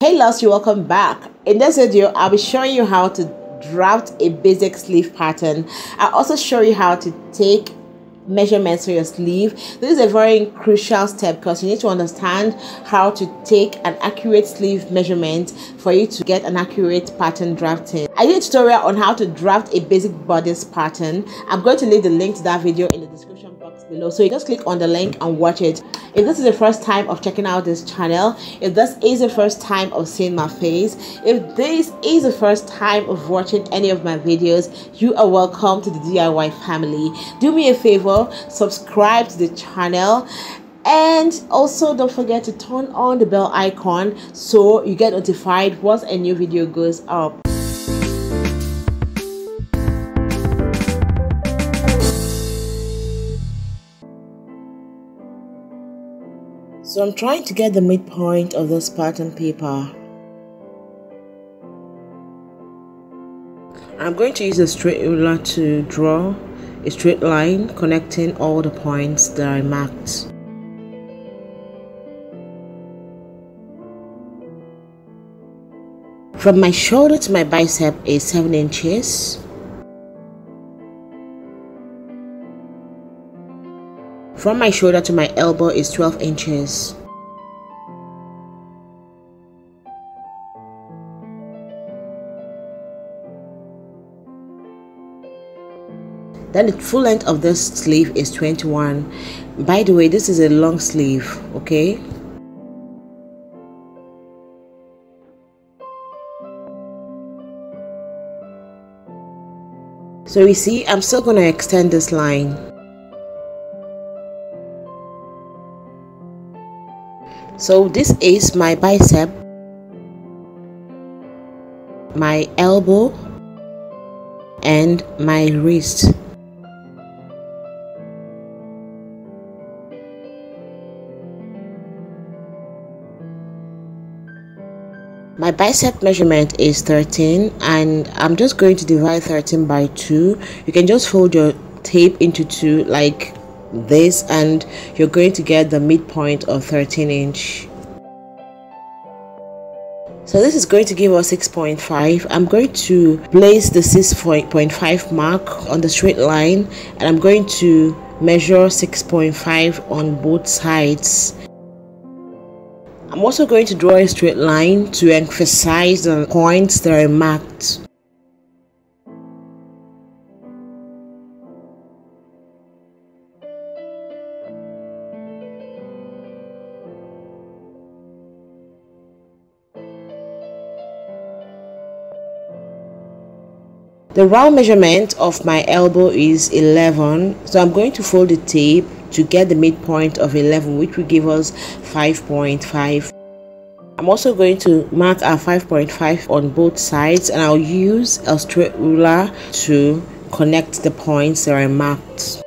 Hey loves, you welcome back. In this video I'll be showing you how to draft a basic sleeve pattern. I'll also show you how to take measurements for your sleeve. This is a very crucial step because you need to understand how to take an accurate sleeve measurement for you to get an accurate pattern drafting. I did a tutorial on how to draft a basic bodice pattern. I'm going to leave the link to that video in the description box below, so you just click on the link and watch it. If this is the first time of checking out this channel, if this is the first time of seeing my face, if this is the first time of watching any of my videos, you are welcome to the DIY family. Do me a favor, subscribe to the channel, and also don't forget to turn on the bell icon so you get notified once a new video goes up. So I'm trying to get the midpoint of this pattern paper. I'm going to use a straight ruler to draw a straight line connecting all the points that I marked. From my shoulder to my bicep is 7 inches. From my shoulder to my elbow is 12 inches. Then the full length of this sleeve is 21. By the way, this is a long sleeve, okay? So you see, I'm still going to extend this line. So this is my bicep, my elbow, and my wrist. My bicep measurement is 13, and I'm just going to divide 13 by 2. You can just fold your tape into 2 like this, and you're going to get the midpoint of 13 inch. So this is going to give us 6.5. I'm going to place the 6.5 mark on the straight line, and I'm going to measure 6.5 on both sides. I'm also going to draw a straight line to emphasize the points that are marked. The round measurement of my elbow is 11, so I'm going to fold the tape to get the midpoint of 11, which will give us 5.5. I'm also going to mark our 5.5 on both sides, and I'll use a straight ruler to connect the points that are marked.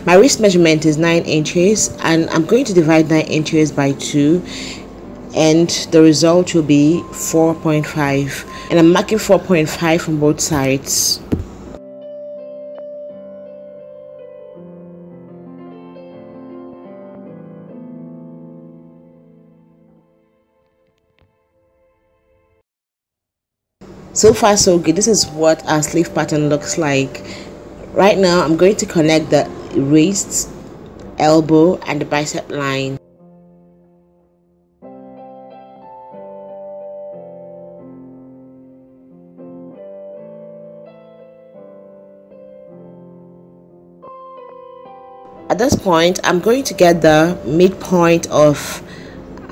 My wrist measurement is 9 inches, and I'm going to divide 9 inches by 2, and the result will be 4.5, and I'm marking 4.5 from both sides. So far so good. This is what our sleeve pattern looks like. Right now I'm going to connect the wrist, elbow, and the bicep line. At this point, I'm going to get the midpoint of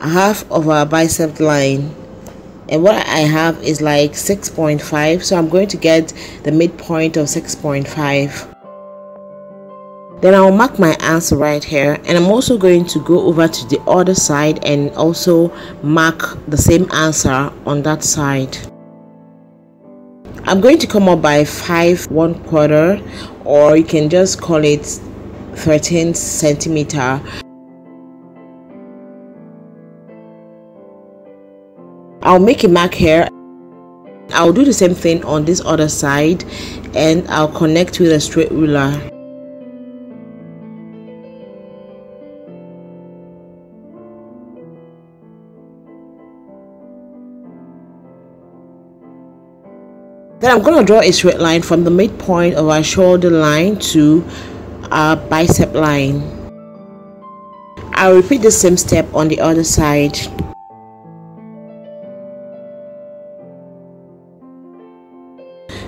half of our bicep line, and what I have is like 6.5, so I'm going to get the midpoint of 6.5. Then I'll mark my answer right here, and I'm also going to go over to the other side and also mark the same answer on that side. I'm going to come up by 5 1/4, or you can just call it 13 centimeter. I'll make a mark here. I'll do the same thing on this other side, and I'll connect with a straight ruler. Then I'm going to draw a straight line from the midpoint of our shoulder line to our bicep line. I'll repeat the same step on the other side.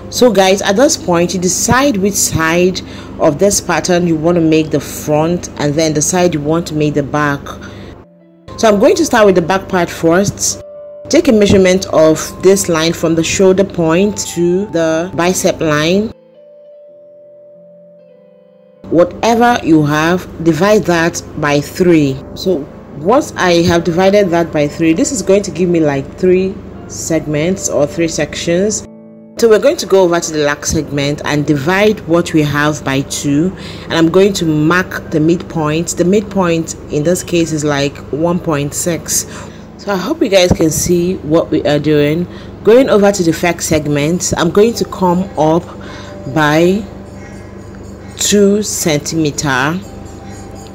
So guys, at this point you decide which side of this pattern you want to make the front, and then the side you want to make the back. So I'm going to start with the back part first. Take a measurement of this line from the shoulder point to the bicep line. Whatever you have, divide that by 3. So once I have divided that by 3, this is going to give me like 3 segments or 3 sections. So we're going to go over to the last segment and divide what we have by 2, and I'm going to mark the midpoint. The midpoint in this case is like 1.6. So I hope you guys can see what we are doing. Going over to the first segment, I'm going to come up by 2 centimeters.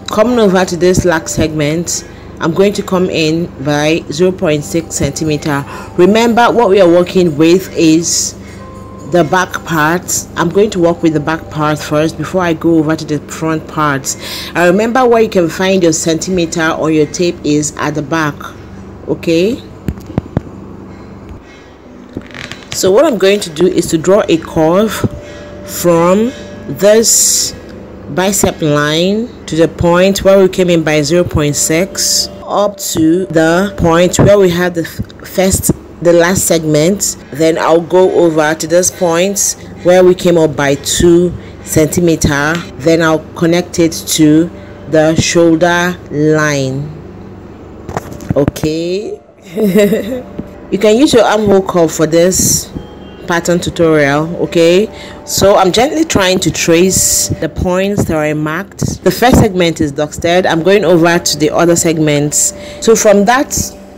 Coming over to this last segment, I'm going to come in by 0.6 centimeters. Remember, what we are working with is the back part. I'm going to work with the back part first before I go over to the front parts. And remember, where you can find your centimeter on your tape is at the back. Okay, so what I'm going to do is to draw a curve from this bicep line to the point where we came in by 0.6 up to the point where we had the last segment. Then I'll go over to this point where we came up by 2 centimeters. Then I'll connect it to the shoulder line. Okay. You can use your armhole curve for this pattern tutorial. Okay, so I'm gently trying to trace the points that I marked. The first segment is dusted. I'm going over to the other segments. So from that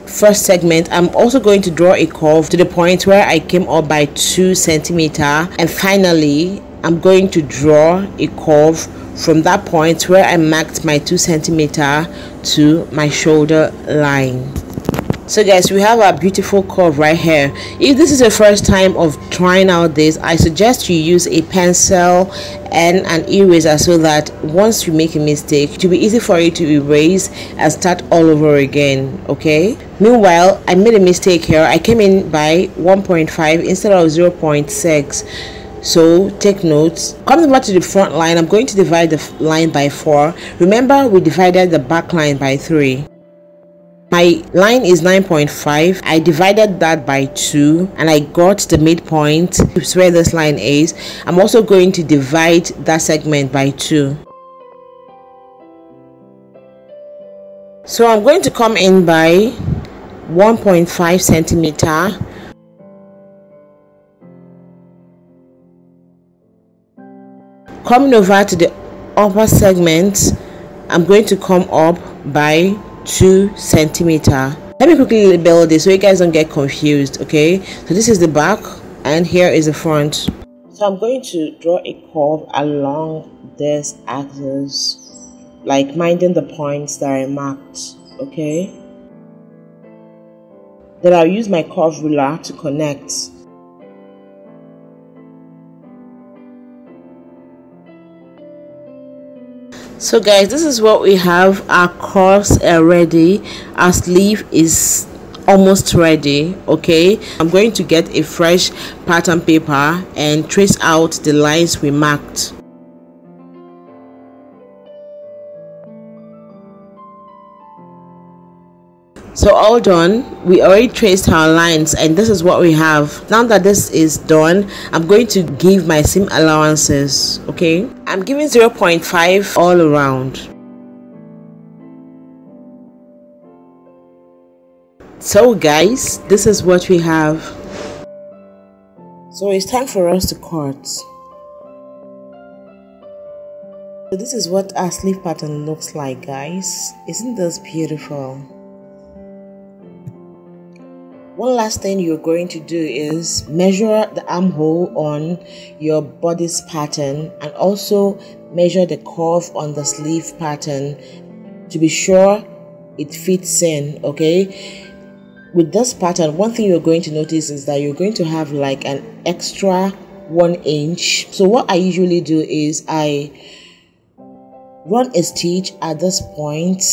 first segment, I'm also going to draw a curve to the point where I came up by 2 centimeters, and finally I'm going to draw a curve from that point where I marked my 2 centimeters to my shoulder line. So guys, we have our beautiful curve right here. If this is your first time of trying out this, I suggest you use a pencil and an eraser so that once you make a mistake, it will be easy for you to erase and start all over again. Okay, meanwhile, I made a mistake here. I came in by 1.5 instead of 0.6. So take notes. Coming over to the front line, I'm going to divide the line by 4. Remember, we divided the back line by 3. My line is 9.5. I divided that by 2 and I got the midpoint, which is where this line is. I'm also going to divide that segment by 2. So I'm going to come in by 1.5 centimeters. Coming over to the upper segment, I'm going to come up by 2 centimeters. Let me quickly label this so you guys don't get confused. Okay, so this is the back and here is the front. So I'm going to draw a curve along this axis, like minding the points that I marked. Okay, then I'll use my curve ruler to connect. So guys, this is what we have. Our curves are ready. Our sleeve is almost ready. Okay, I'm going to get a fresh pattern paper and trace out the lines we marked. So all done. We already traced our lines and this is what we have. Now that this is done, I'm going to give my seam allowances. Okay, I'm giving 0.5 all around. So guys, this is what we have. So it's time for us to cut. So this is what our sleeve pattern looks like, guys. Isn't this beautiful? One last thing you're going to do is measure the armhole on your bodice pattern and also measure the curve on the sleeve pattern to be sure it fits in, okay? With this pattern, one thing you're going to notice is that you're going to have like an extra 1 inch. So what I usually do is I run a stitch at this point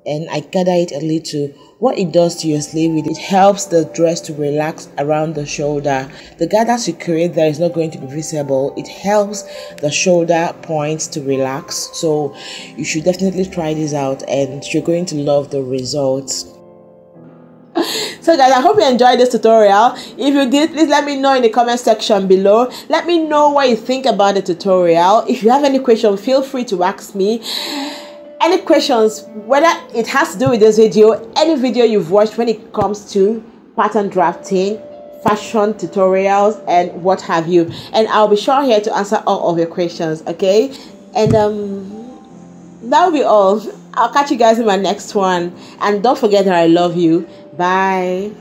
and I gather it a little. What it does to your sleeve, it helps the dress to relax around the shoulder. The gathers you create there is not going to be visible. It helps the shoulder points to relax. So you should definitely try this out and you're going to love the results. So guys, I hope you enjoyed this tutorial. If you did, please let me know in the comment section below. Let me know what you think about the tutorial. If you have any questions, feel free to ask me. Any questions, whether it has to do with this video, any video you've watched when it comes to pattern drafting, fashion tutorials, and what have you. And I'll be sure here to answer all of your questions, okay? And that will be all. I'll catch you guys in my next one. And don't forget that I love you. Bye.